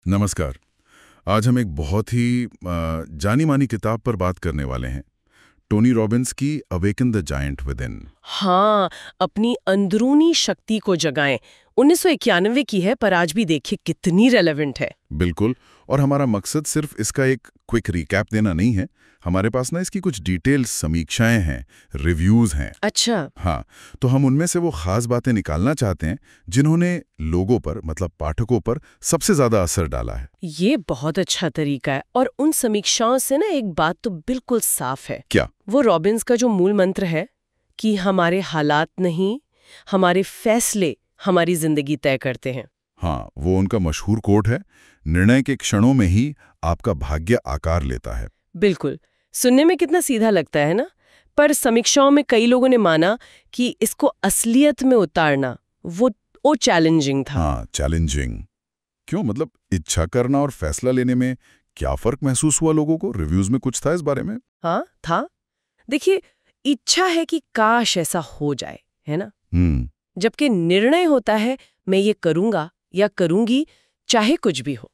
नमस्कार। आज हम एक बहुत ही जानी मानी किताब पर बात करने वाले हैं, टोनी रॉबिन्स की awaken the giant with in. हाँ, अपनी अंदरूनी शक्ति को जगाएं। 1991 की है, पर आज भी देखिए कितनी रेलेवेंट है। बिल्कुल। और हमारा मकसद सिर्फ इसका एक क्विक रिकैप देना नहीं है, हमारे पास ना इसकी कुछ डिटेल्स समीक्षाएं हैं, रिव्यूज हैं। अच्छा। हाँ, तो हम उनमें से वो खास बातें निकालना चाहते हैं जिन्होंने लोगों पर, मतलब पाठकों पर सबसे ज्यादा असर डाला है। ये बहुत अच्छा तरीका है। और उन समीक्षाओं से ना एक बात तो बिल्कुल साफ है। क्या? वो रॉबिन्स का जो मूल मंत्र है कि हमारे हालात नहीं, हमारे फैसले हमारी जिंदगी तय करते हैं। हाँ, वो उनका मशहूर कोट है, निर्णय के क्षणों में ही आपका भाग्य आकार लेता है। बिल्कुल। सुनने में कितना सीधा लगता है ना, पर समीक्षाओं में कई लोगों ने माना कि इसको असलियत में उतारना वो चैलेंजिंग था। हाँ, चैलेंजिंग। क्यों? मतलब इच्छा करना और फैसला लेने में क्या फर्क महसूस हुआ लोगों को? रिव्यूज में कुछ था इस बारे में? हाँ था। देखिए, इच्छा है कि काश ऐसा हो जाए, है ना? जबकि निर्णय होता है मैं ये करूंगा या करूंगी चाहे कुछ भी हो।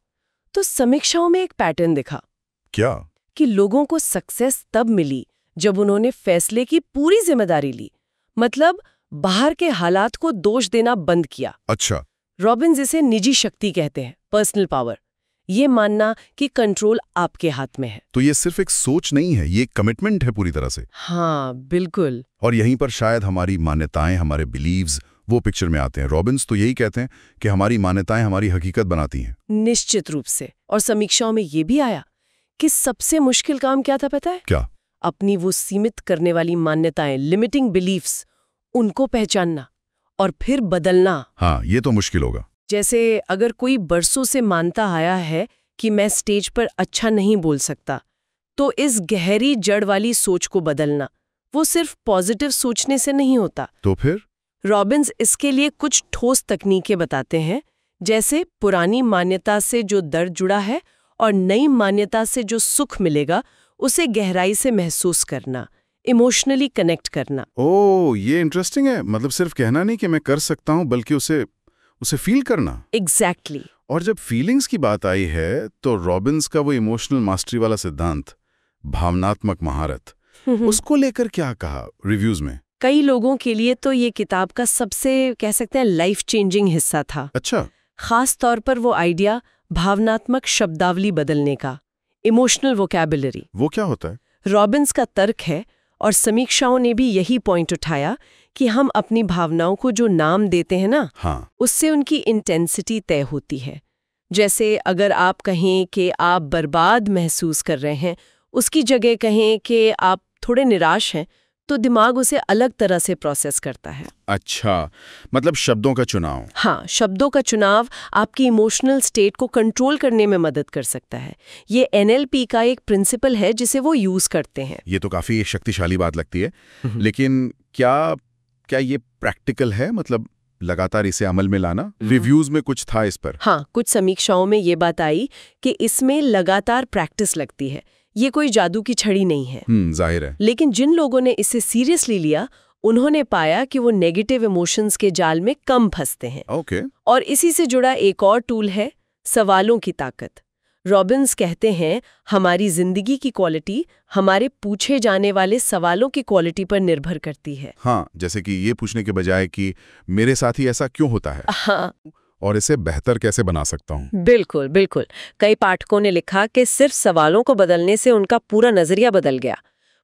तो समीक्षाओं में एक पैटर्न दिखा। क्या? कि लोगों को सक्सेस तब मिली जब उन्होंने फैसले की पूरी जिम्मेदारी ली, मतलब बाहर के हालात को दोष देना बंद किया। अच्छा। रॉबिन्स इसे निजी शक्ति कहते हैं, पर्सनल पावर। ये मानना कि कंट्रोल आपके हाथ में है। तो ये सिर्फ एक सोच नहीं है, ये कमिटमेंट है पूरी तरह से। हाँ, बिल्कुल। और यहीं पर शायद हमारी मान्यताएं, हमारे बिलीव्स वो पिक्चर में आते हैं। रॉबिन्स तो यही कहते हैं कि हमारी मान्यताएं हमारी हकीकत बनाती हैं। निश्चित रूप से। और समीक्षाओं में ये भी आया कि सबसे मुश्किल काम क्या था पता है? क्या? अपनी वो सीमित करने वाली मान्यताएं, लिमिटिंग बिलीफ्स, उनको पहचानना और फिर बदलना। हाँ, ये तो मुश्किल होगा। जैसे अगर कोई बरसों से मानता आया है कि मैं स्टेज पर अच्छा नहीं बोल सकता, तो इस गहरी जड़ वाली सोच को बदलना वो सिर्फ पॉजिटिव सोचने से नहीं होता। तो फिर रॉबिन्स इसके लिए कुछ ठोस तकनीकें बताते हैं, जैसे पुरानी मान्यता से जो दर्द जुड़ा है और नई मान्यता से जो सुख मिलेगा उसे गहराई से महसूस करना, इमोशनली कनेक्ट करना। ओह, ये इंटरेस्टिंग है। मतलब सिर्फ कहना नहीं कि मैं कर सकता हूं, बल्कि उसे फील करना। एग्जैक्टली। और जब फीलिंग्स की बात आई है तो रॉबिन्स का वो इमोशनल मास्टरी वाला सिद्धांत, भावनात्मक महारत, उसको लेकर क्या कहा रिव्यूज में? कई लोगों के लिए तो ये किताब का सबसे कह सकते हैं लाइफ चेंजिंग हिस्सा था। अच्छा। खास तौर पर वो आइडिया भावनात्मक शब्दावली बदलने का, इमोशनल वोकैबुलरी। वो क्या होता है? रॉबिन्स का तर्क है, और समीक्षाओं ने भी यही पॉइंट उठाया, कि हम अपनी भावनाओं को जो नाम देते हैं ना, हाँ, उससे उनकी इंटेंसिटी तय होती है। जैसे अगर आप कहें कि आप बर्बाद महसूस कर रहे हैं, उसकी जगह कहें कि आप थोड़े निराश हैं, तो दिमाग उसे अलग तरह से प्रोसेस करता है। अच्छा, मतलब शब्दों का चुनाव। हाँ, शब्दों का चुनाव आपकी इमोशनल स्टेट को कंट्रोल करने में मदद कर सकता है। ये NLP का एक प्रिंसिपल है जिसे वो यूज करते हैं। ये तो काफी शक्तिशाली बात लगती है। लेकिन क्या ये प्रैक्टिकल है? मतलब लगातार इसे अमल में लाना? रिव्यूज में कुछ था इस पर? हाँ, कुछ समीक्षाओं में ये बात आई कि इसमें लगातार प्रैक्टिस लगती है। ये कोई जादू की छड़ी नहीं है। जाहिर है। लेकिन जिन लोगों ने इसे सीरियसली लिया, उन्होंने पाया कि वो नेगेटिव इमोशंस के जाल में कम फंसते हैं। ओके। और इसी से जुड़ा एक और टूल है सवालों की ताकत। रॉबिन्स कहते हैं हमारी जिंदगी की क्वालिटी हमारे पूछे जाने वाले सवालों की क्वालिटी पर निर्भर करती है। हाँ, जैसे कि ये पूछने के बजाय कि मेरे साथ ही ऐसा क्यों होता है, हाँ, और इसे बेहतर कैसे बना सकता हूँ। बिल्कुल बिल्कुल। कई पाठकों ने लिखा कि सिर्फ सवालों को बदलने से उनका पूरा नजरिया बदल गया।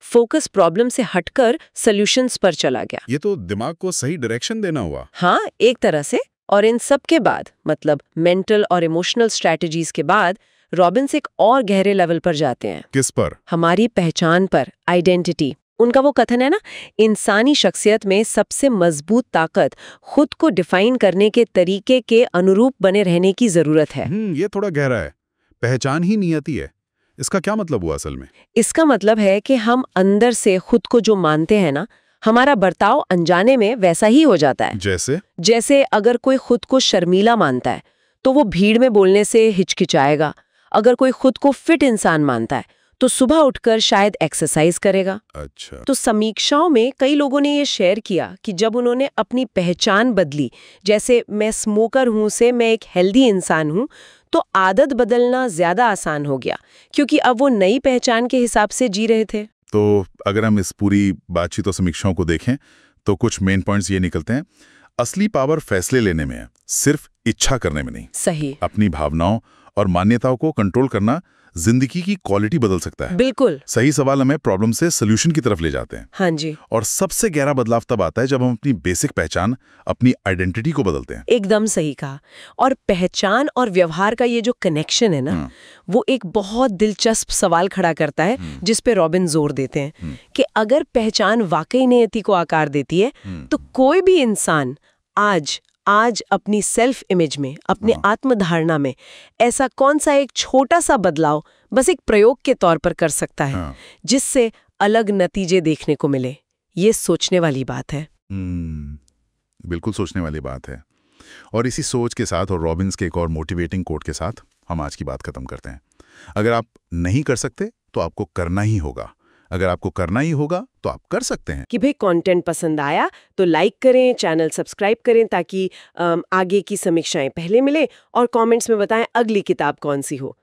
फोकस प्रॉब्लम से हटकर सॉल्यूशंस पर चला गया। ये तो दिमाग को सही डायरेक्शन देना हुआ। हाँ, एक तरह से। और इन सब के बाद, मतलब मेंटल और इमोशनल स्ट्रैटेजीज के बाद, रॉबिन्स एक और गहरे लेवल पर जाते हैं। किस पर? हमारी पहचान पर, आइडेंटिटी। उनका वो कथन है ना, इंसानी शख्सियत में सबसे मजबूत ताकत खुद को डिफाइन करने के तरीके के अनुरूप बने रहने की जरूरत है। ये थोड़ा गहरा है। पहचान ही नियति है, इसका क्या मतलब हुआ असल में? इसका मतलब है कि हम अंदर से खुद को जो मानते हैं ना, हमारा बर्ताव अनजाने में वैसा ही हो जाता है। जैसे अगर कोई खुद को शर्मीला मानता है तो वो भीड़ में बोलने से हिचकिचाएगा। अगर कोई खुद को फिट इंसान मानता है तो सुबह उठकर शायद एक्सरसाइज करेगा। अच्छा। तो समीक्षाओं में कई लोगों ने ये शेयर किया कि जब उन्होंने अपनी पहचान बदली, जैसे मैं स्मोकर हूं से मैं एक हेल्दी इंसान हूं, तो आदत बदलना ज्यादा आसान हो गया, क्योंकि अब वो नई पहचान के हिसाब से जी रहे थे। तो अगर हम इस पूरी बातचीत और समीक्षाओं को देखें तो कुछ मेन पॉइंट्स ये निकलते हैं। असली पावर फैसले लेने में है, सिर्फ इच्छा करने में नहीं। सही। अपनी भावनाओं और मान्यताओं को कंट्रोल करना जिंदगी की क्वालिटी बदल सकता है। बिल्कुल। सही सवाल हमें प्रॉब्लम से सोल्यूशन की तरफ ले जाते हैं। हाँ जी। और सबसे गहरा बदलाव तब आता है जब हम अपनी बेसिक पहचान, अपनी आइडेंटिटी को बदलते हैं। एकदम सही कहा। और पहचान और व्यवहार का ये जो कनेक्शन है ना, वो एक बहुत दिलचस्प सवाल खड़ा करता है, जिस पे रॉबिन जोर देते हैं कि अगर पहचान वाकई नियति को आकार देती है, तो कोई भी इंसान आज अपनी सेल्फ इमेज में, अपने आत्मधारणा में ऐसा कौन सा एक छोटा सा बदलाव बस एक प्रयोग के तौर पर कर सकता है, जिससे अलग नतीजे देखने को मिले। ये सोचने वाली बात है। बिल्कुल सोचने वाली बात है। और इसी सोच के साथ और रॉबिन्स के एक और मोटिवेटिंग कोट के साथ हम आज की बात खत्म करते हैं। अगर आप नहीं कर सकते तो आपको करना ही होगा। अगर आपको करना ही होगा तो आप कर सकते हैं। कि भाई कंटेंट पसंद आया तो लाइक करें, चैनल सब्सक्राइब करें, ताकि आगे की समीक्षाएं पहले मिले, और कमेंट्स में बताएं अगली किताब कौन सी हो।